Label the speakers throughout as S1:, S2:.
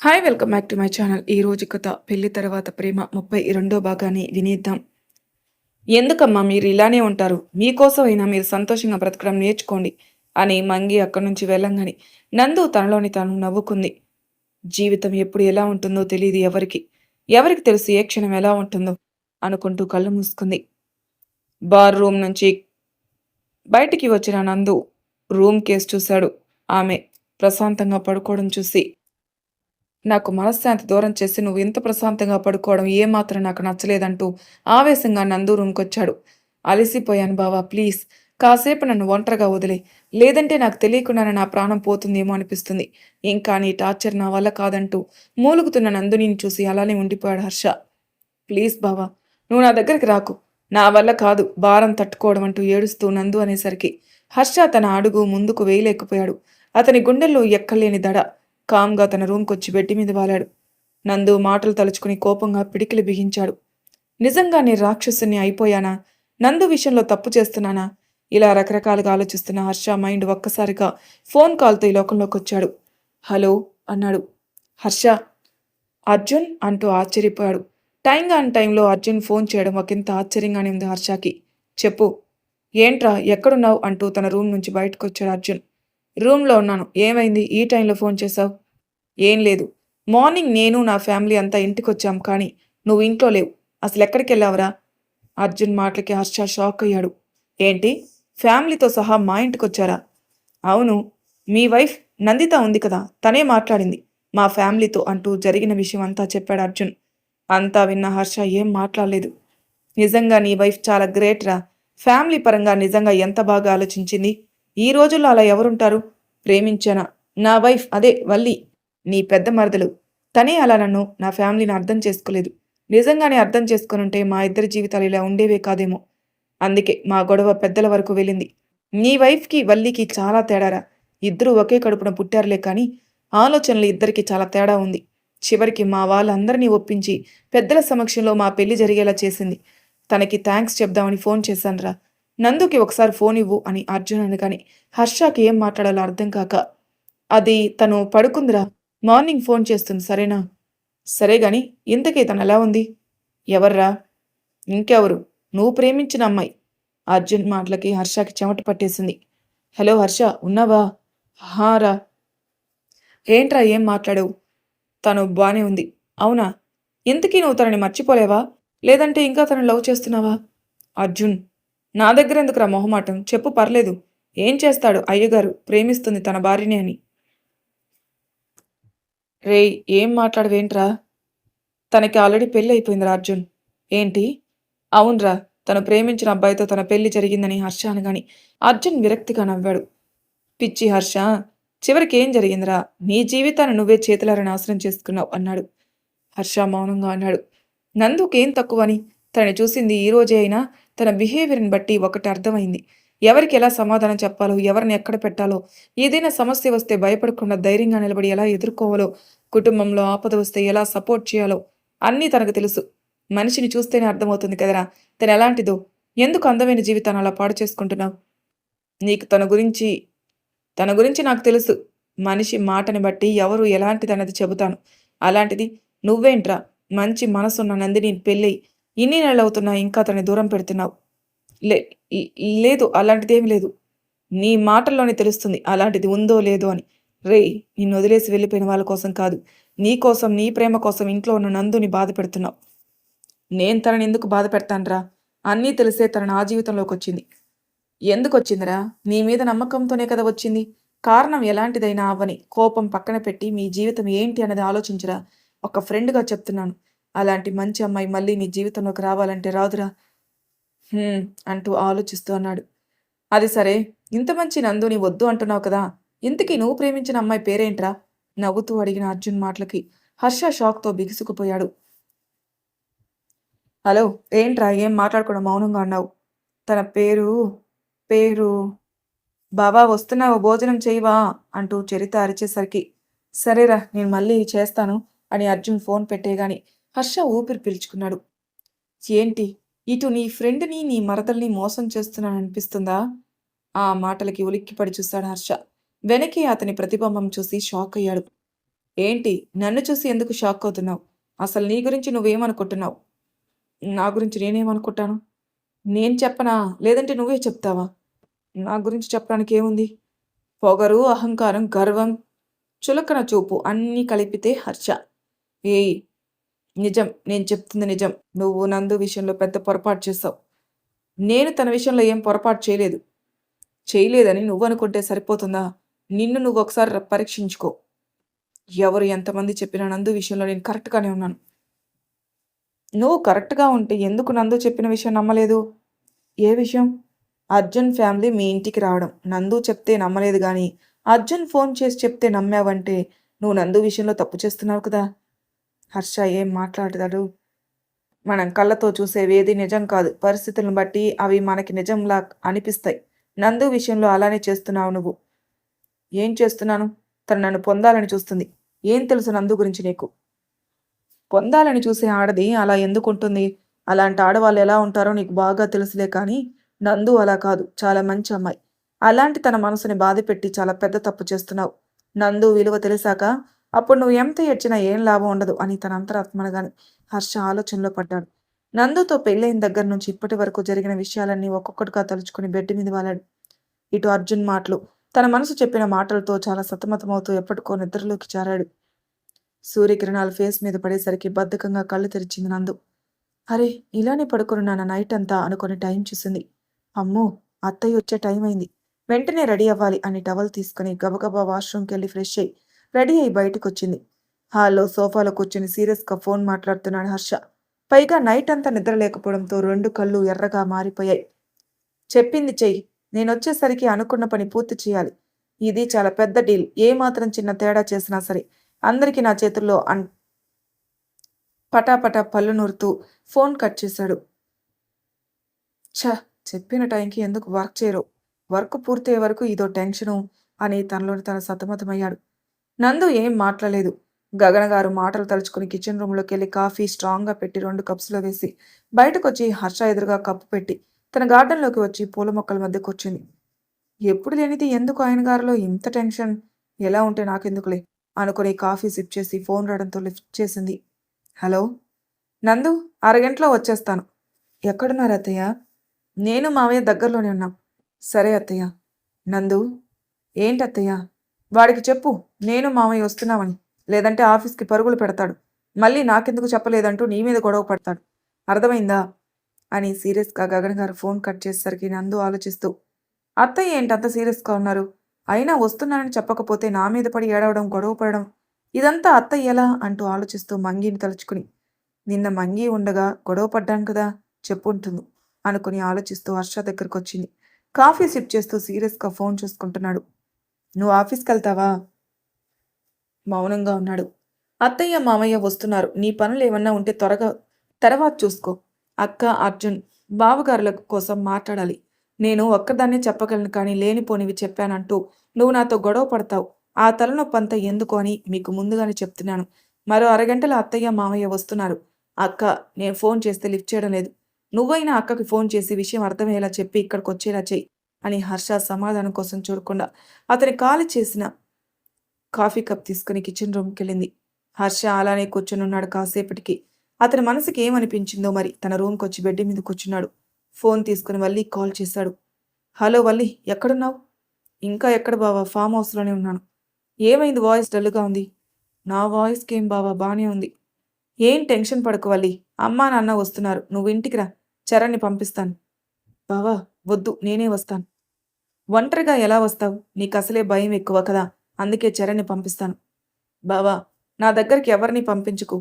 S1: Hi welcome back to my channel. ఈ రోజు కథ పెళ్లి తర్వాత ప్రేమ 32వ భాగాన్ని వినేద్దాం. ఎందుకమ్మా మీరు ఇలానే ఉంటారు? మీకోసమైనా మీరు సంతోషంగా బ్రతకడం నేర్చుకోండి అని మంగి అక్కడి నుంచి వెళ్ళంగానే నందు తనలోని తాను నవ్వుకుంది. జీవితం ఎప్పుడు ఎలా ఉంటుందో తెలియదు ఎవరికి. ఎవరికి తెలుసు ఏ క్షణం ఎలా ఉంటుందో అనుకుంటూ కళ్ళు మూసుకుంది. బార్ రూమ్ నుంచి బయటికి వచ్చిన నందు రూమ్ కేసు చూశాడు. ఆమె ప్రశాంతంగా పడుకోవడం చూసి నాకు మనశ్శాంతి దూరం చేసి నువ్వు ఇంత ప్రశాంతంగా పడుకోవడం ఏమాత్రం నాకు నచ్చలేదంటూ ఆవేశంగా నందు రూమ్కొచ్చాడు. అలసిపోయాను బావా, ప్లీజ్ కాసేపు నన్ను ఒంటరిగా వదిలే, లేదంటే నాకు తెలియకుండానే నా ప్రాణం పోతుందేమో అనిపిస్తుంది. ఇంకా నీ టార్చర్ నా వల్ల కాదంటూ మూలుగుతున్న నందుని చూసి అలానే ఉండిపోయాడు హర్ష. ప్లీజ్ బావా, నువ్వు నా దగ్గరికి రాకు, నా వల్ల కాదు భారం తట్టుకోవడం అంటూ ఏడుస్తూ నందు అనేసరికి హర్ష తన అడుగు ముందుకు వేయలేకపోయాడు. అతని గుండెల్లో ఎక్కలేని దడ. కామ్గా తన రూమ్కొచ్చి బెడ్ మీద వాలాడు. నందు మాటలు తలుచుకుని కోపంగా పిడికిలి బిగించాడు. నిజంగా నేను రాక్షసుని అయిపోయానా? నందు విషయంలో తప్పు చేస్తున్నానా? ఇలా రకరకాలుగా ఆలోచిస్తున్న హర్ష మైండ్ ఒక్కసారిగా ఫోన్ కాల్తో ఈ లోకంలోకి వచ్చాడు. హలో అన్నాడు. హర్ష, అర్జున్ అంటూ ఆశ్చర్యపోయాడు. టైంలో అర్జున్ ఫోన్ చేయడం ఒకంత ఆశ్చర్యంగానే ఉంది హర్షకి. చెప్పు, ఏంట్రా ఎక్కడున్నావు అంటూ తన రూమ్ నుంచి బయటకు వచ్చాడు అర్జున్. రూమ్లో ఉన్నాను. ఏమైంది ఈ టైంలో ఫోన్ చేశావు? ఏం లేదు, మార్నింగ్ నేను నా ఫ్యామిలీ అంతా ఇంటికొచ్చాం, కానీ నువ్వు ఇంట్లో లేవు. అసలు ఎక్కడికి వెళ్ళావురా? అర్జున్ మాటలకి హర్ష షాక్ అయ్యాడు. ఏంటి, ఫ్యామిలీతో సహా మా ఇంటికొచ్చారా? అవును, మీ వైఫ్ నందిత ఉంది కదా, తనే మాట్లాడింది మా ఫ్యామిలీతో అంటూ జరిగిన విషయం అంతా చెప్పాడు అర్జున్. అంతా విన్న హర్ష ఏం మాట్లాడలేదు. నిజంగా నీ వైఫ్ చాలా గ్రేట్ రా. ఫ్యామిలీ పరంగా నిజంగా ఎంత బాగా ఆలోచించింది. ఈ రోజుల్లో అలా ఎవరుంటారు? ప్రేమించానా, నా వైఫ్ అదే వల్లి, నీ పెద్ద మరదలు, తనే అలా నన్ను నా ఫ్యామిలీని అర్థం చేసుకోలేదు. నిజంగానే అర్థం చేసుకునుంటే మా ఇద్దరి జీవితాలు ఇలా ఉండేవే కాదేమో. అందుకే మా గొడవ పెద్దల వరకు వెళ్ళింది. నీ వైఫ్కి వల్లికి చాలా తేడారా. ఇద్దరూ ఒకే కడుపున పుట్టారులే, కానీ ఆలోచనలు ఇద్దరికి చాలా తేడా ఉంది. చివరికి మా వాళ్ళందరినీ ఒప్పించి పెద్దల సమక్షంలో మా పెళ్లి జరిగేలా చేసింది. తనకి థ్యాంక్స్ చెప్దామని ఫోన్ చేశానురా. నందుకి ఒకసారి ఫోన్ ఇవ్వు అని అర్జున్ అనగానే హర్షకి ఏం మాట్లాడాలో అర్థం కాక, అది తను పడుకుందిరా, మార్నింగ్ ఫోన్ చేస్తుంది సరేనా? సరే గాని ఇంతకీ తను ఎలా ఉంది? ఎవర్రా? ఇంకెవరు, నువ్వు ప్రేమించిన అమ్మాయి. అర్జున్ మాటలకి హర్షకి చెమట పట్టేసింది. హలో హర్ష, ఉన్నావా? హారా. ఏంట్రా ఏం మాట్లాడావు? తను బానే ఉంది. అవునా? ఇంతకీ నువ్వు తనని మర్చిపోలేవా, లేదంటే ఇంకా తను లవ్ చేస్తున్నావా? అర్జున్, నా దగ్గర ఎందుకురా మొహమాటం, చెప్పు పర్లేదు. ఏం చేస్తాడు అయ్యగారు, ప్రేమిస్తుంది తన భార్యని అని. రేయ్ ఏం మాట్లాడవేంట్రా? తనకి ఆల్రెడీ పెళ్లి అయిపోయిందిరా అర్జున్. ఏంటి? అవునరా, తను ప్రేమించిన అబ్బాయితో తన పెళ్లి జరిగిందని హర్ష అనగాని అర్జున్ విరక్తిగా నవ్వాడు. పిచ్చి హర్ష, చివరికి ఏం జరిగిందిరా? నీ జీవితాన్ని నువ్వే చేతులారా నాశనం చేసుకున్నావు అన్నాడు. హర్ష మౌనంగా అన్నాడు. నందుకేం తక్కువని? తనని చూసింది ఈ రోజే అయినా తన బిహేవియర్ని బట్టి ఒకటి అర్థమైంది. ఎవరికి ఎలా సమాధానం చెప్పాలో, ఎవరిని ఎక్కడ పెట్టాలో, ఏదైనా సమస్య వస్తే భయపడకుండా ధైర్యంగా నిలబడి ఎలా ఎదుర్కోవాలో, కుటుంబంలో ఆపద వస్తే ఎలా సపోర్ట్ చేయాలో అన్నీ తనకు తెలుసు. మనిషిని చూస్తేనే అర్థమవుతుంది కదరా తను ఎలాంటిదో. ఎందుకు అందమైన జీవితాన్ని అలా పాడు చేసుకుంటున్నావు? నీకు తన గురించి నాకు తెలుసు. మనిషి మాటని బట్టి ఎవరు ఎలాంటిదన్నది చెబుతాను. అలాంటిది నువ్వేంట్రా, మంచి మనసున్న నందిని పెళ్ళై ఇన్ని నెలలవుతున్నా ఇంకా తనని దూరం పెడుతున్నావు. లే లేదు, అలాంటిదేమీ లేదు. నీ మాటల్లోనే తెలుస్తుంది అలాంటిది ఉందో లేదో అని. రేయ్, నిన్ను వదిలేసి వెళ్ళిపోయిన వాళ్ళ కోసం కాదు, నీ కోసం, నీ ప్రేమ కోసం ఇంట్లో ఉన్న నందుని బాధ పెడుతున్నావు. నేను తనని ఎందుకు బాధ పెడతానురా? అన్నీ తెలిసే తన నా జీవితంలోకి వచ్చింది. ఎందుకొచ్చిందిరా? నీ మీద నమ్మకంతోనే కదా వచ్చింది. కారణం ఎలాంటిదైనా అవ్వని, కోపం పక్కన పెట్టి మీ జీవితం ఏంటి అన్నది ఆలోచించరా. ఒక ఫ్రెండ్గా చెప్తున్నాను. అలాంటి మంచి అమ్మాయి మళ్ళీ నీ జీవితంలోకి రావాలంటే రాదురా. అంటూ ఆలోచిస్తూ అన్నాడు. అది సరే, ఇంత మంచి నందుని వద్దు అంటున్నావు కదా, ఇంతకీ నువ్వు ప్రేమించిన అమ్మాయి పేరేంట్రా? నవ్వుతూ అడిగిన అర్జున్ మాటలకి హర్ష షాక్తో బిగుసుకుపోయాడు. హలో, ఏంట్రా ఏం మాట్లాడకుండా మౌనంగా అన్నావు? తన పేరు పేరు బావా, వస్తున్నావు భోజనం చేయవా అంటూ చరిత అరిచేసరికి సరేరా నేను మళ్ళీ చేస్తాను అని అర్జున్ ఫోన్ పెట్టేగాని హర్ష ఊపిరి పీల్చుకున్నాడు. ఏంటి, ఇటు నీ ఫ్రెండ్ని నీ మరదల్ని మోసం చేస్తున్నాననిపిస్తుందా? ఆ మాటలకి ఉలిక్కిపడి చూశాడు హర్ష. వెనకే అతని ప్రతిబింబం చూసి షాక్ అయ్యాడు. ఏంటి నన్ను చూసి ఎందుకు షాక్ అవుతున్నావు? అసలు నీ గురించి నువ్వేమనుకుంటున్నావు? నా గురించి నేనేమనుకుంటాను? నేను చెప్పనా? లేదంటే నువ్వే చెప్తావా? నా గురించి చెప్పడానికి ఏముంది? పొగరు, అహంకారం, గర్వం, చులకన చూపు అన్నీ కలిపితే హర్ష. ఏయ్! నిజం. నేను చెప్తుంది నిజం. నువ్వు నందు విషయంలో పెద్ద పొరపాటు చేశావు. నేను తన విషయంలో ఏం పొరపాటు చేయలేదు. చేయలేదని నువ్వనుకుంటే సరిపోతుందా? నిన్ను నువ్వొకసారి పరీక్షించుకో. ఎవరు ఎంతమంది చెప్పినా నందు విషయంలో నేను కరెక్ట్‌గానే ఉన్నాను. నువ్వు కరెక్ట్‌గా ఉంటే ఎందుకు నందు చెప్పిన విషయం నమ్మలేదు? ఏ విషయం? అర్జున్ ఫ్యామిలీ మీ ఇంటికి రావడం. నందు చెప్తే నమ్మలేదు గానీ, అర్జున్ ఫోన్ చేసి చెప్తే నమ్మావంటే నువ్వు నందు విషయంలో తప్పు చేస్తున్నావు కదా! హర్ష ఏం మాట్లాడతాడు? మనం కళ్ళతో చూసేవేది నిజం కాదు. పరిస్థితులను బట్టి అవి మనకి నిజంలా అనిపిస్తాయి. నందు విషయంలో అలానే చేస్తున్నావు నువ్వు. ఏం చేస్తున్నాను? తను నన్ను పొందాలని చూస్తుంది. ఏం తెలుసు నందు గురించి నీకు? పొందాలని చూసే ఆడది అలా ఎందుకుంటుంది? అలాంటి ఆడవాళ్ళు ఎలా ఉంటారో నీకు బాగా తెలుసులే కానీ, నందు అలా కాదు. చాలా మంచి అమ్మాయి. అలాంటి తన మనసుని బాధపెట్టి చాలా పెద్ద తప్పు చేస్తున్నావు. నందు విలువ తెలిసాక అప్పుడు నువ్వు ఎంత ఏడ్చినా ఏం లాభం ఉండదు అని తన అంతరాత్మనగానే హర్ష ఆలోచనలో పడ్డాడు. నందుతో పెళ్ళైన దగ్గర నుంచి ఇప్పటి వరకు జరిగిన విషయాలన్నీ ఒక్కొక్కటిగా తలుచుకుని బెడ్ మీద వాలాడు. ఇటు అర్జున్ మాటలు, తన మనసు చెప్పిన మాటలతో చాలా సతమతమవుతూ ఎప్పటికో నిద్రలోకి జారాడు. సూర్యకిరణాలు ఫేస్ మీద పడేసరికి బద్ధకంగా కళ్ళు తెరిచింది నందు. అరే ఇలానే పడుకున్నాను నైట్ అంతా అనుకుని టైం చూసింది. అమ్మో అత్తయ్య వచ్చే టైం అయింది. వెంటనే రెడీ అవ్వాలి అని టవల్ తీసుకుని గబగబా వాష్రూమ్కి వెళ్ళి ఫ్రెష్ అయ్యి రెడీ అయి బయటకొచ్చింది. హాల్లో సోఫాలో కూర్చుని సీరియస్గా ఫోన్ మాట్లాడుతున్నాడు హర్ష. పైగా నైట్ అంతా నిద్ర లేకపోవడంతో రెండు కళ్ళు ఎర్రగా మారిపోయాయి. చెప్పింది చెయ్యి. నేనొచ్చేసరికి అనుకున్న పని పూర్తి చేయాలి. ఇది చాలా పెద్ద డీల్. ఏ మాత్రం చిన్న తేడా చేసినా సరే అందరికీ నా చేతుల్లో పటాపటా పళ్ళు నూరుతూ ఫోన్ కట్ చేశాడు. చెప్పిన టైంకి ఎందుకు వర్క్ చేయరు? వర్క్ పూర్తయ్యే వరకు ఇదో టెన్షను అని తనలోని తను సతమతమయ్యాడు. నందు ఏం మాట్లాడలేదు. గగన గారు మాటలు తలుచుకుని కిచెన్ రూమ్లోకి వెళ్ళి కాఫీ స్ట్రాంగ్గా పెట్టి 2 కప్స్లో వేసి బయటకొచ్చి హర్ష ఎదురుగా కప్పు పెట్టి తన గార్డెన్లోకి వచ్చి పూల మొక్కల మధ్య కూర్చుంది. ఎప్పుడు లేనిది ఎందుకు ఆయన గారిలో ఇంత టెన్షన్? ఎలా ఉంటే నాకెందుకులే అనుకుని కాఫీ సిప్ చేసి ఫోన్ రావడంతో లిఫ్ట్ చేసింది. హలో నందు, అరగంటలో వచ్చేస్తాను. ఎక్కడున్నారు అత్తయ్య? నేను మావయ్య దగ్గరలోనే ఉన్నాం. సరే అత్తయ్య. నందు, ఏంటత్తయ్య? వాడికి చెప్పు నేను మావయ్య వస్తున్నామని. లేదంటే ఆఫీస్కి పరుగులు పెడతాడు. మళ్ళీ నాకెందుకు చెప్పలేదంటూ నీ మీద గొడవ పడతాడు. అర్థమైందా? అని సీరియస్గా గగన్ గారు ఫోన్ కట్ చేసేసరికి నందు ఆలోచిస్తూ, అత్తయ్య ఏంటంత సీరియస్గా ఉన్నారు? అయినా వస్తున్నానని చెప్పకపోతే నా మీద పడి ఏడవడం, గొడవ పడడం ఇదంతా అత్తయ్య ఎలా అంటూ ఆలోచిస్తూ మంగిని తలుచుకుని, నిన్న మంగి ఉండగా గొడవ పడ్డాను కదా చెప్పుంటుంది అనుకుని ఆలోచిస్తూ హర్ష దగ్గరకు వచ్చింది. కాఫీ సిప్ చేస్తూ సీరియస్గా ఫోన్ చూసుకుంటున్నాడు. నువ్వు ఆఫీస్కి వెళ్తావా? మౌనంగా ఉన్నాడు. అత్తయ్య మామయ్య వస్తున్నారు. నీ పనులు ఏమన్నా ఉంటే త్వరగా తర్వాత చూసుకో. అక్క, అర్జున్ బావగారుల కోసం మాట్లాడాలి. నేను ఒక్కదాన్నే చెప్పగలను కానీ లేనిపోనివి చెప్పానంటూ నువ్వు నాతో గొడవ పడతావు. ఆ తలనొప్పంతా ఎందుకు అని మీకు ముందుగానే చెప్తున్నాను. మరో అరగంటలో అత్తయ్య మామయ్య వస్తున్నారు. అక్క, నేను ఫోన్ చేస్తే లిఫ్ట్ చేయడం లేదు. నువ్వైనా అక్కకి ఫోన్ చేసి విషయం అర్థమయ్యేలా చెప్పి ఇక్కడికి వచ్చేలా చెయ్యి అని హర్ష సమాధానం కోసం చూడకుండా అతని కాలు చేసిన కాఫీ కప్ తీసుకుని కిచెన్ రూమ్కి వెళ్ళింది. హర్ష అలానే కూర్చునున్నాడు కాసేపటికి. అతని మనసుకి ఏమనిపించిందో మరి తన రూమ్కి వచ్చి బెడ్ మీద కూర్చున్నాడు. ఫోన్ తీసుకుని వల్లి కాల్ చేశాడు. హలో వల్లి, ఎక్కడున్నావు? ఇంకా ఎక్కడ బావా, ఫామ్ హౌస్లోనే ఉన్నాను. ఏమైంది వాయిస్ డల్గా ఉంది? నా వాయిస్కి ఏం బావా, బానే ఉంది. ఏం టెన్షన్ పడకు వల్లి. అమ్మా నాన్న వస్తున్నారు. నువ్వు ఇంటికి రా. చరణ్ని పంపిస్తాను. బావా వద్దు, నేనే వస్తాను. ఒంటరిగా ఎలా వస్తావు? నీకసలే భయం ఎక్కువ కదా, అందుకే చరణ్ని పంపిస్తాను. బావా, నా దగ్గరికి ఎవరిని పంపించుకు.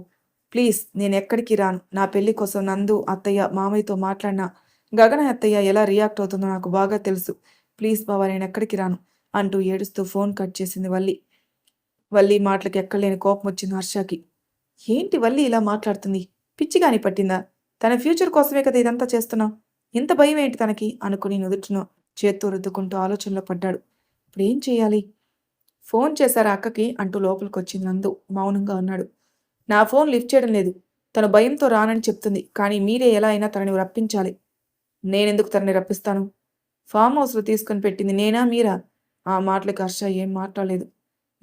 S1: ప్లీజ్, నేనెక్కడికి రాను. నా పెళ్లి కోసం నందు అత్తయ్య మామయ్యతో మాట్లాడినా గగన అత్తయ్య ఎలా రియాక్ట్ అవుతుందో నాకు బాగా తెలుసు. ప్లీజ్ బావా, నేనెక్కడికి రాను అంటూ ఏడుస్తూ ఫోన్ కట్ చేసింది వల్లి. వల్లి మాటలకి ఎక్కడలేని కోపం వచ్చింది హర్షకి. ఏంటి వల్లి ఇలా మాట్లాడుతుంది? పిచ్చిగాని పట్టిందా? తన ఫ్యూచర్ కోసమే కదా ఇదంతా చేస్తున్నావు. ఇంత భయం ఏంటి తనకి అనుకుని నుదుటిను చేత్తో రుద్దుకుంటూ ఆలోచనలో పడ్డాడు. ఇప్పుడేం చేయాలి? ఫోన్ చేశారా అక్కకి అంటూ లోపలికొచ్చింది నందు. మౌనంగా ఉన్నాడు. నా ఫోన్ లిఫ్ట్ చేయడం లేదు. తను భయంతో రానని చెప్తుంది. కానీ మీరే ఎలా అయినా తనని రప్పించాలి. నేనెందుకు తనని రప్పిస్తాను? ఫామ్ హౌస్లో తీసుకొని పెట్టింది నేనా మీరా? ఆ మాటలకి హర్ష ఏం మాట్లాడలేదు.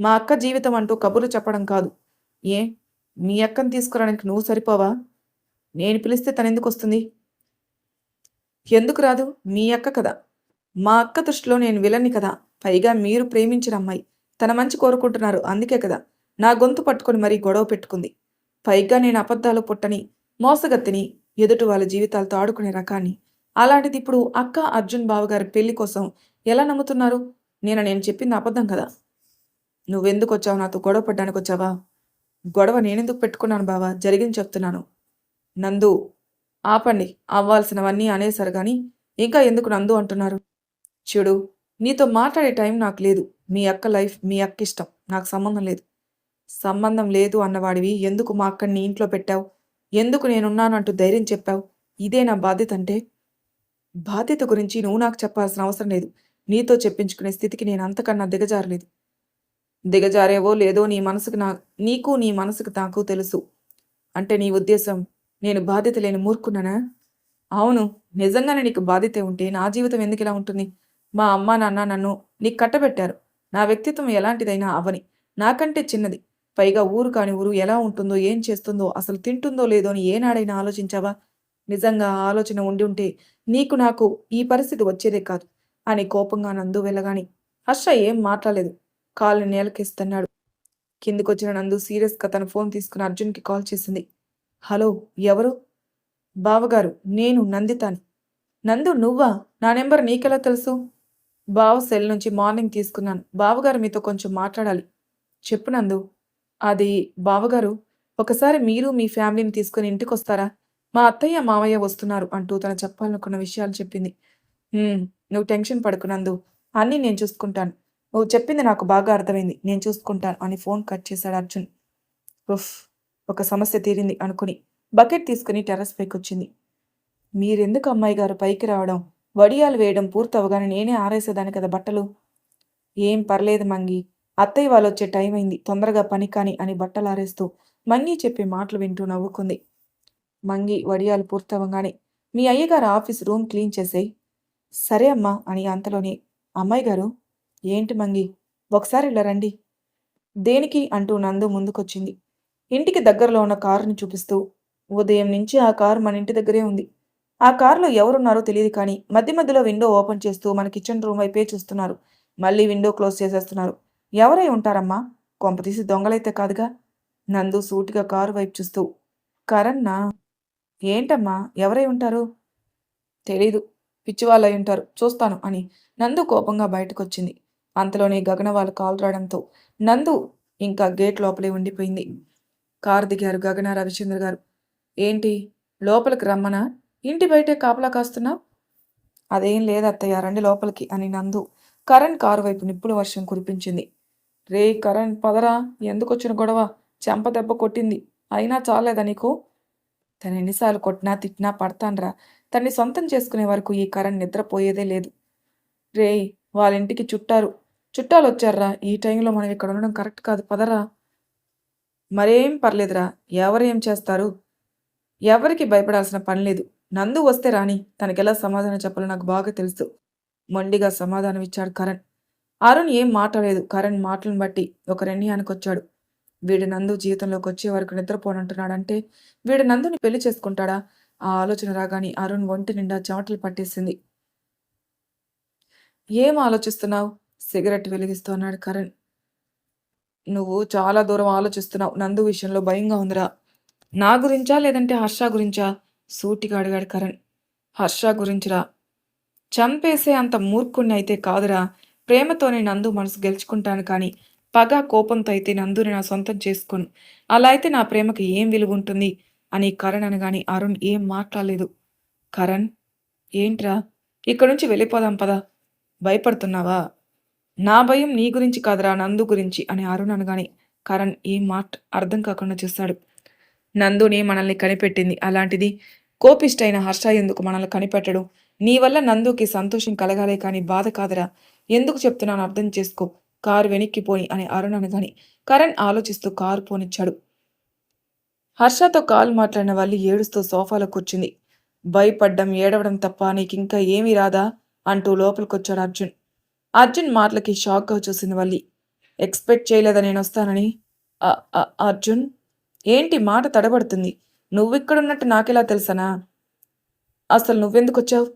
S1: మా అక్క జీవితం అంటూ కబుర్లు చెప్పడం కాదు. ఏ మీ అక్కని తీసుకురావడానికి నువ్వు సరిపోవా? నేను పిలిస్తే తనెందుకొస్తుంది? ఎందుకు రాదు? మీ అక్క కదా! మా అక్క దృష్టిలో నేను విలన్ని కదా! పైగా మీరు ప్రేమించిన అమ్మాయి. తన మంచి కోరుకుంటున్నారు. అందుకే కదా! నా గొంతు పట్టుకొని మరీ గొడవ పెట్టుకుంది. పైగా నేను అబద్ధాలు పుట్టని, మోసగత్తిని, ఎదుటి వాళ్ళ జీవితాలతో ఆడుకునే రకాన్ని. అలాంటిది ఇప్పుడు అక్క, అర్జున్ బావగారి పెళ్లి కోసం ఎలా నమ్ముతున్నారు? నేను చెప్పింది అబద్ధం కదా! నువ్వెందుకొచ్చావు? నాతో గొడవ పడ్డానికొచ్చావా? గొడవ నేనెందుకు పెట్టుకున్నాను బావ? జరిగింది చెప్తున్నాను. నందు ఆపండి. అవ్వాల్సినవన్నీ అనేశారు గాని, ఇంకా ఎందుకు నందు అంటున్నారు? చూడు, నీతో మాట్లాడే టైం నాకు లేదు. మీ అక్క లైఫ్ మీ అక్కిష్టం. నాకు సంబంధం లేదు. సంబంధం లేదు అన్నవాడివి ఎందుకు మా అక్కని నీ ఇంట్లో పెట్టావు? ఎందుకు నేనున్నానంటూ ధైర్యం చెప్పావు? ఇదే నా బాధ్యతంటే? బాధ్యత గురించి నువ్వు నాకు చెప్పాల్సిన అవసరం లేదు. నీతో చెప్పించుకునే స్థితికి నేను అంతకన్నా దిగజారలేదు. దిగజారేవో లేదో నీకు నీ మనసుకు నాకు తెలుసు. అంటే నీ ఉద్దేశం నేను బాధ్యత లేని మూర్ఖున్నానా? అవును. నిజంగానే నీకు బాధ్యతే ఉంటే నా జీవితం ఎందుకిలా ఉంటుంది? మా అమ్మా, నాన్న నన్ను నీకు కట్టబెట్టారు. నా వ్యక్తిత్వం ఎలాంటిదైనా అవ్వని. నాకంటే చిన్నది. పైగా ఊరు కాని ఊరు ఎలా ఉంటుందో, ఏం చేస్తుందో, అసలు తింటుందో లేదో అని ఏనాడైనా ఆలోచించావా? నిజంగా ఆ ఆలోచన ఉండి ఉంటే నీకు నాకు ఈ పరిస్థితి వచ్చేదే కాదు అని కోపంగా నందు వెళ్ళగాని హర్ష ఏం మాట్లాడలేదు. కాళ్ళని నేలకేస్తన్నాడు. కిందికొచ్చిన నందు సీరియస్‌గా తన ఫోన్ తీసుకుని అర్జున్‌కి కాల్ చేసింది. హలో! ఎవరు? బావగారు నేను నందితాని. నందు నువ్వా? నా నెంబర్ నీకెలా తెలుసు? బావ సెల్ నుంచి మార్నింగ్ తీసుకున్నాను. బావగారు మీతో కొంచెం మాట్లాడాలి. చెప్పు నందు. అది బావగారు ఒకసారి మీరు మీ ఫ్యామిలీని తీసుకొని ఇంటికొస్తారా? మా అత్తయ్య, మావయ్య వస్తున్నారు అంటూ తను చెప్పాలనుకున్న విషయాలు చెప్పింది. నువ్వు టెన్షన్ పడకు నందు. అన్నీ నేను చూసుకుంటాను. నువ్వు చెప్పింది నాకు బాగా అర్థమైంది. నేను చూసుకుంటాను అని ఫోన్ కట్ చేశాడు అర్జున్. ఉఫ్! ఒక సమస్య తీరింది అనుకుని బకెట్ తీసుకుని టెర్రస్ పైకొచ్చింది. మీరెందుకు అమ్మాయి గారు పైకి రావడం? వడియాలు వేయడం పూర్తవగానే నేనే ఆరేసేదాన్ని కదా బట్టలు. ఏం పర్లేదు మంగి. అత్తయ్య వాళ్ళొచ్చే టైం అయింది. తొందరగా పని కాని అని బట్టలారేస్తూ మంగి చెప్పే మాటలు వింటూ నవ్వుకుంది. మంగి వడియాలు పూర్తవగానే మీ అయ్యగారు ఆఫీస్ రూమ్ క్లీన్ చేసేయ్. సరే అమ్మా అని అంతలోనే అమ్మాయి గారు ఏంటి మంగి ఒకసారి ఇలా రండి. దేనికి అంటూ నందు ముందుకొచ్చింది. ఇంటికి దగ్గరలో ఉన్న కారుని చూపిస్తూ ఉదయం నుంచి ఆ కారు మన ఇంటి దగ్గరే ఉంది. ఆ కారులో ఎవరున్నారో తెలియదు కానీ మధ్య మధ్యలో విండో ఓపెన్ చేస్తూ మన కిచెన్ రూమ్ వైపే చూస్తున్నారు. మళ్ళీ విండో క్లోజ్ చేసేస్తున్నారు. ఎవరై ఉంటారమ్మా? కొంపతీసి దొంగలైతే కాదుగా? నందు సూటిగా కారు వైపు చూస్తూ కరణ్నా? ఏంటమ్మా ఎవరై ఉంటారు? తెలీదు. పిచ్చివాళ్ళై ఉంటారు. చూస్తాను అని నందు కోపంగా బయటకొచ్చింది. అంతలోనే గగన వాళ్ళ కాల్ రావడంతో నందు ఇంకా గేట్ లోపలే ఉండిపోయింది. కారు దిగారు గగన, రవిచంద్ర గారు. ఏంటి? లోపలికి రమ్మనా? ఇంటి బయటే కాపలా కాస్తున్నావు? అదేం లేదత్తయ్య రండి లోపలికి అని నందు కరణ్ కారు వైపు నిప్పుల వర్షం కురిపించింది. రేయ్ కరణ్ పదరా ఎందుకొచ్చిన గొడవ? చెంప దెబ్బ కొట్టింది. అయినా చాలేదా నీకు? తనెన్నిసార్లు కొట్టినా, తిట్టినా పడతాన్రా. తన్ని సొంతం చేసుకునే వరకు ఈ కరణ్ నిద్రపోయేదే లేదు. రేయ్ వాళ్ళింటికి చుట్టాలొచ్చార్రా. ఈ టైంలో మనం ఇక్కడ ఉండడం కరెక్ట్ కాదు. పదరా. మరేం పర్లేదురా. ఎవరేం చేస్తారు? ఎవరికీ భయపడాల్సిన పనిలేదు. నందు వస్తే రాని. తనకెలా సమాధానం చెప్పాలో నాకు బాగా తెలుసు. మొండిగా సమాధానమిచ్చాడు కరణ్. అరుణ్ ఏం మాట్లాడలేదు. కరణ్ మాటలను బట్టి ఒక నిర్ణయానికొచ్చాడు. వీడు నందు జీవితంలోకొచ్చే వరకు నిద్రపోనంటున్నాడంటే వీడు నందుని పెళ్లి చేసుకుంటాడా? ఆ ఆలోచన రాగానే అరుణ్ ఒంటి నిండా చెమటలు పట్టేసింది. ఏం ఆలోచిస్తున్నావు? సిగరెట్ వెలిగిస్తూ అన్నాడు కరణ్. నువ్వు చాలా దూరం ఆలోచిస్తున్నావు. నందు విషయంలో భయంగా ఉందిరా. నా గురించా? లేదంటే హర్ష గురించా? సూటిగా అడిగాడు కరణ్. హర్ష గురించిరా. చంపేసే అంత మూర్ఖుణ్ణి అయితే కాదురా. ప్రేమతోనే నందు మనసు గెలుచుకుంటాను కానీ పగ, కోపంతో అయితే నందుని నా సొంతం చేసుకోను. అలా అయితే నా ప్రేమకి ఏం విలువుంటుంది అని కరణ్ అనగానే అరుణ్ ఏం మాట్లాడలేదు. కరణ్ ఏంట్రా? ఇక్కడ్నుంచి వెళ్ళిపోదాం పదా. భయపడుతున్నావా? నా భయం నీ గురించి కాదురా నందు గురించి అని అరుణ్ అనగానే కరణ్ ఏం అర్థం కాకుండా చూస్తాడు. నందుని మనల్ని కనిపెట్టింది. అలాంటిది కోపిష్టైన హర్ష ఎందుకు మనల్ని కనిపెట్టడు? నీ వల్ల నందుకి సంతోషం కలగాలే కానీ బాధ కాదురా. ఎందుకు చెప్తున్నాను అర్థం చేసుకో. కారు వెనక్కి పోని అని అరుణ్ అనగానే కరణ్ ఆలోచిస్తూ కారు పోనిచ్చాడు. హర్షతో కాల్ మాట్లాడిన వల్లి ఏడుస్తూ సోఫాలో కూర్చుంది. భయపడ్డం, ఏడవడం తప్ప నీకింకా ఏమీ రాదా? అంటూ లోపలికొచ్చాడు అర్జున్. అర్జున్ మాటలకి షాక్‌గా చూసింది వల్లి. ఎక్స్‌పెక్ట్ చేయలేదా నేనొస్తానని? అర్జున్, ఏంటి మాట తడబడుతుంది. నువ్విక్కడున్నట్టు నాకెలా తెలుసనా? అసలు నువ్వెందుకొచ్చావు?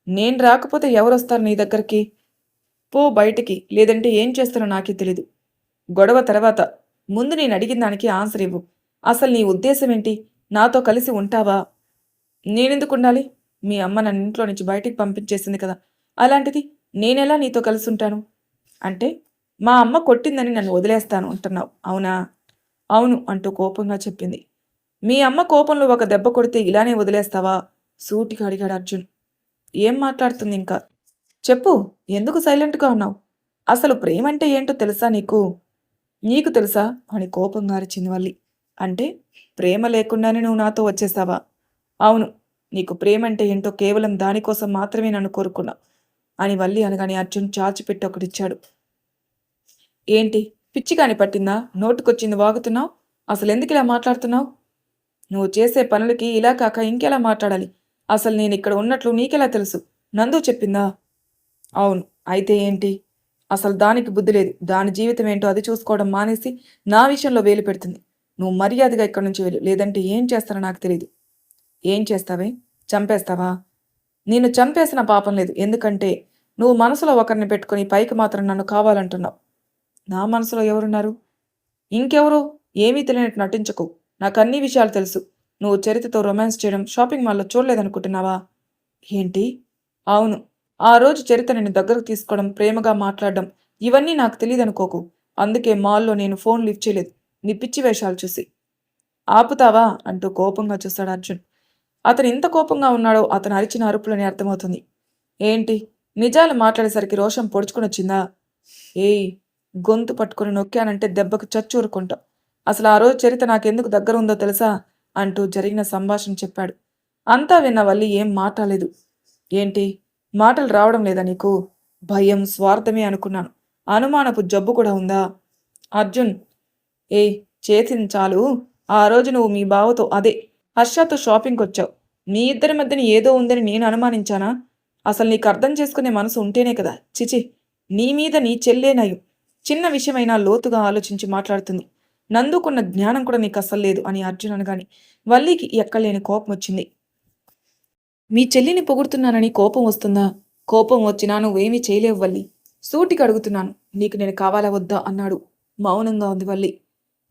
S1: నేను రాకపోతే ఎవరొస్తారు నీ దగ్గరికి? పో బయటికి. లేదంటే ఏం చేస్తానో నాకే తెలీదు. గొడవ తర్వాత. ముందు నేనడిగిన దానికి ఆన్సర్ ఇవ్వు. అసలు నీ ఉద్దేశమేంటి? నాతో కలిసి ఉంటావా? నేనెందుకుండాలి? మీ అమ్మ నన్నింట్లో నుంచి బయటికి పంపించేసింది కదా! అలాంటిది నేనెలా నీతో కలిసుంటాను? అంటే, మా అమ్మ కొట్టిందని నన్ను వదిలేస్తాను అంటున్నావు. అవునా? అవును అంటూ కోపంగా చెప్పింది. మీ అమ్మ కోపంలో ఒక దెబ్బ కొడితే ఇలానే వదిలేస్తావా? సూటిగా అడిగాడు అర్జున్. ఏం మాట్లాడుతుందింకా? చెప్పు. ఎందుకు సైలెంట్‌గా ఉన్నావు? అసలు ప్రేమంటే ఏంటో తెలుసా నీకు? నీకు తెలుసా? అని కోపంగా అరిచింది వల్లి. అంటే, ప్రేమ లేకుండానే నువ్వు నాతో వచ్చేసావా? అవును. నీకు ప్రేమంటే ఏంటో కేవలం దానికోసం మాత్రమే నన్ను కోరుకున్నావు అని వల్లి అనగానే అర్జున్ చాచిపెట్టి ఒకటిచ్చాడు. ఏంటి? పిచ్చిగాని పట్టిందా? నోటికొచ్చింది వాగుతున్నావు? అసలెందుకిలా మాట్లాడుతున్నావు? నువ్వు చేసే పనులకి ఇలా కాక ఇంకెలా మాట్లాడాలి? అసలు నేనిక్కడ ఉన్నట్లు నీకెలా తెలుసు? నందు చెప్పిందా? అవును. అయితే ఏంటి? అసలు దానికి బుద్ధి లేదు. దాని జీవితం ఏంటో అది చూసుకోవడం మానేసి నా విషయంలో వేలు పెడుతుంది. నువ్వు మర్యాదగా ఇక్కడి నుంచి వెళ్ళు. లేదంటే ఏం చేస్తానో నాకు తెలీదు. ఏం చేస్తావే? చంపేస్తావా? నిన్ను చంపేసిన పాపం లేదు. ఎందుకంటే నువ్వు మనసులో ఒకరిని పెట్టుకొని పైకి మాత్రం నన్ను కావాలంటున్నావు. నా మనసులో ఎవరున్నారు? ఇంకెవరు? ఏమీ తెలియనట్టు నటించకు. నాకన్ని విషయాలు తెలుసు. నువ్వు చరితతో రొమాన్స్ చేయడం షాపింగ్ మాల్‌లో చూడలేదనుకుంటున్నావా? ఏంటి? అవును. ఆ రోజు చరిత నిన్ను దగ్గరకు తీసుకోవడం, ప్రేమగా మాట్లాడడం ఇవన్నీ నాకు తెలీదనుకోకు. అందుకే మాల్‌లో నేను ఫోన్ లిఫ్ట్ చేయలేదు. నీ పిచ్చి వేషాలు చూసి. ఆపుతావా? అంటూ కోపంగా చూశాడు అర్జున్. అతను ఇంత కోపంగా ఉన్నాడో అతను అరిచిన అరుపులని అర్థమవుతుంది. ఏంటి? నిజాలు మాట్లాడేసరికి రోషం పొడుచుకొనొచ్చిందా? ఏయ్! గొంతు పట్టుకొని నొక్కానంటే దెబ్బకు చచ్చూరుకుంటా. అసలు ఆ రోజు చరిత నాకెందుకు దగ్గరుందో తెలుసా? అంటూ జరిగిన సంభాషణ చెప్పాడు. అంతా విన్న వల్లి ఏం మాట్లాడలేదు. ఏంటి? మాటలు రావడం లేదా నీకు? భయం, స్వార్థమే అనుకున్నాను. అనుమానపు జబ్బు కూడా ఉందా? అర్జున్, ఏయ్! చేసింది చాలు. ఆ రోజు నువ్వు మీ బావతో అదే హర్షతో షాపింగ్‌కొచ్చావు. మీ ఇద్దరి మధ్యన ఏదో ఉందని నేను అనుమానించానా? అసలు నీకు అర్థం చేసుకునే మనసు ఉంటేనే కదా! ఛీఛీ! నీ మీద నీ చెల్లే నయం. చిన్న విషయమైనా లోతుగా ఆలోచించి మాట్లాడుతుంది. నందుకున్న జ్ఞానం కూడా నీకస్సలు లేదు అని అర్జున్ అనగానే వల్లికి ఎక్కలేని కోపమొచ్చింది. మీ చెల్లిని పొగుడుతున్నానని కోపం వస్తుందా? కోపం వచ్చినా నువ్వేమీ చేయలేవు వల్లి. సూటిగా అడుగుతున్నాను. నీకు నేను కావాలా వద్దా? అన్నాడు. మౌనంగా ఉంది వల్లి.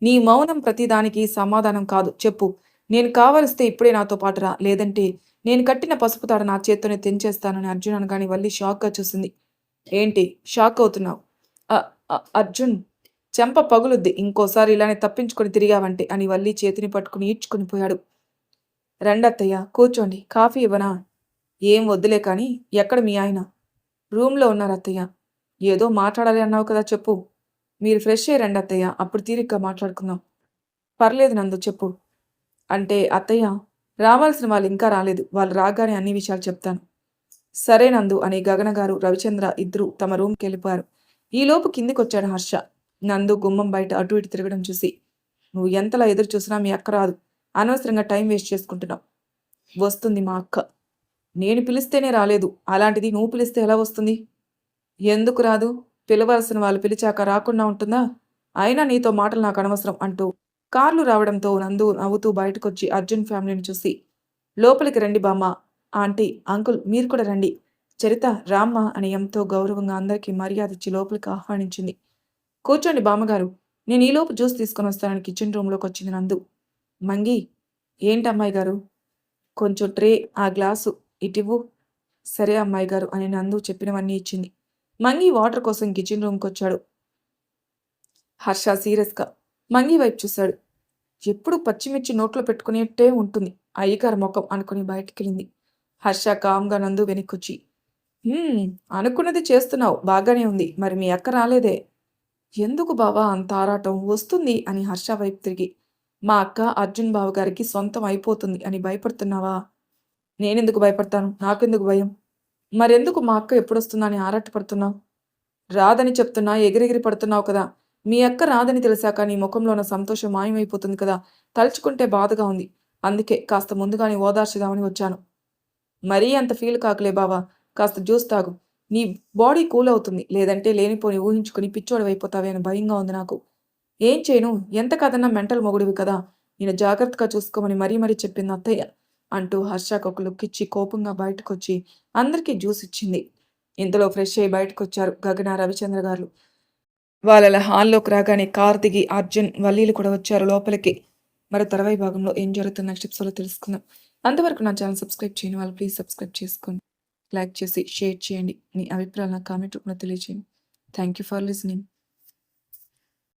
S1: నీ మౌనం ప్రతిదానికి సమాధానం కాదు. చెప్పు. నేను కావలిస్తే ఇప్పుడే నాతో పాటు రా. లేదంటే నేను కట్టిన పసుపు తాడు నా చేత్తోనే తెంచేస్తానని అర్జున్ అనగానే వల్లి షాక్‌గా చూసింది. ఏంటి? షాక్ అవుతున్నావు? అ అర్జున్, చెంప పగులుద్ది. ఇంకోసారి ఇలానే తప్పించుకొని తిరిగావంటే అని వల్లి చేతిని పట్టుకుని ఈడ్చుకొని పోయాడు. రండత్తయ్య కూర్చోండి. కాఫీ ఇవ్వనా? ఏం వద్దులే కానీ ఎక్కడ మీ ఆయన? రూమ్‌లో ఉన్నారత్తయ్య. ఏదో మాట్లాడాలి అన్నావు కదా చెప్పు. మీరు ఫ్రెష్ అయ్యి రండి అత్తయ్య. అప్పుడు తీరిగ్గా మాట్లాడుకుందాం. పర్లేదు నందు చెప్పు. అంటే అత్తయ్య, రావాల్సిన వాళ్ళు ఇంకా రాలేదు. వాళ్ళు రాగానే అన్ని విషయాలు చెప్తాను. సరే నందు అని గగన గారు, రవిచంద్ర ఇద్దరూ తమ రూమ్‌కెళ్ళిపోయారు. ఈలోపు కిందికొచ్చాడు హర్ష. నందు గుమ్మం బయట అటు ఇటు తిరగడం చూసి, నువ్వు ఎంతలా ఎదురు చూసినా మీ అక్క రాదు. అనవసరంగా టైం వేస్ట్ చేసుకుంటున్నావు. వస్తుంది మా అక్క. నేను పిలిస్తేనే రాలేదు. అలాంటిది నువ్వు పిలిస్తే ఎలా వస్తుంది? ఎందుకు రాదు? పిలవాల్సిన వాళ్ళు పిలిచాక రాకుండా ఉంటుందా? అయినా నీతో మాటలు నాకు అనవసరం అంటూ కార్లు రావడంతో నందు నవ్వుతూ బయటకొచ్చి అర్జున్ ఫ్యామిలీని చూసి, లోపలికి రండి బామ్మ. ఆంటీ, అంకుల్ మీరు కూడా రండి. చరిత రామ్మ అని ఎంతో గౌరవంగా అందరికీ మర్యాదిచ్చి లోపలికి ఆహ్వానించింది. కూర్చోండి బామ్మగారు. నేను ఈలోపు జ్యూస్ తీసుకొని వస్తానని కిచెన్ రూమ్‌లోకి వచ్చింది నందు. మంగి, ఏంటమ్మాయి గారు? కొంచెం ట్రే, ఆ గ్లాసు ఇటివ్వు. సరే అమ్మాయి గారు అని నందు చెప్పినవన్నీ ఇచ్చింది. మంగి వాటర్ కోసం కిచెన్ రూమ్‌కొచ్చాడు. హర్ష సీరియస్‌గా మంగి వైపు చూశాడు. ఎప్పుడు పచ్చిమిర్చి నోట్లో పెట్టుకునేట్టే ఉంటుంది. అయ్యగారి మొఖం అనుకుని బయటికెళ్ళింది. హర్ష కామ్‌గా నందు వెనక్కొచ్చి, హ్మ్. అనుకున్నది చేస్తున్నావు. బాగానే ఉంది. మరి మీ అక్క రాలేదే? ఎందుకు బావా అంత ఆరాటం? వస్తుంది అని హర్ష వైపు తిరిగి, మా అక్క అర్జున్ బావగారికి సొంతం అయిపోతుంది అని భయపడుతున్నావా? నేనెందుకు భయపడతాను? నాకెందుకు భయం? మరెందుకు మా అక్క ఎప్పుడొస్తుందా అని ఆరాటపడుతున్నావు? రాదని చెప్తున్నా ఎగిరెగిరి పడుతున్నావు కదా! మీ అక్క రాదని తెలిసాక నీ మొఖంలో ఉన్న సంతోషం మాయమైపోతుంది కదా! తలుచుకుంటే బాధగా ఉంది. అందుకే కాస్త ముందుగానే ఓదార్చుదామని వచ్చాను. మరీ అంత ఫీల్ కాకులే బావా! కాస్త జ్యూస్ తాగు. నీ బాడీ కూల్ అవుతుంది. లేదంటే లేనిపోని ఊహించుకొని పిచ్చోడివైపోతావే అని భయంగా ఉంది నాకు. ఏం చేయను? ఎంత కాదన్నా మెంటల్ మొగుడివి కదా! నిన్ను జాగ్రత్తగా చూసుకోమని మరీ మరీ చెప్పింది అత్తయ్య. అంటూ హర్షకి ఒక లుక్ ఇచ్చి కోపంగా బయటకొచ్చి అందరికీ జ్యూస్ ఇచ్చింది. ఇంతలో ఫ్రెష్ అయ్యి బయటకొచ్చారు గగన, రవిచంద్ర గారు. వాళ్ళలా హాల్లోకి రాగానే కారు దిగి అర్జున్, వల్లీలు కూడా వచ్చారు లోపలికి. మరి తర్వాయి భాగంలో ఏం జరుగుతుంది నెక్స్ట్ ఎపిసోడ్‌లో తెలుసుకుందాం. అంతవరకు నా ఛానల్ సబ్స్క్రైబ్ చేయని వాళ్ళు ప్లీజ్ సబ్స్క్రైబ్ చేసుకోండి. లైక్ చేసి, షేర్ చేయండి. మీ అభిప్రాయాలు నాకు కామెంట్ రూపంలో తెలియజేయండి. Thank you for listening.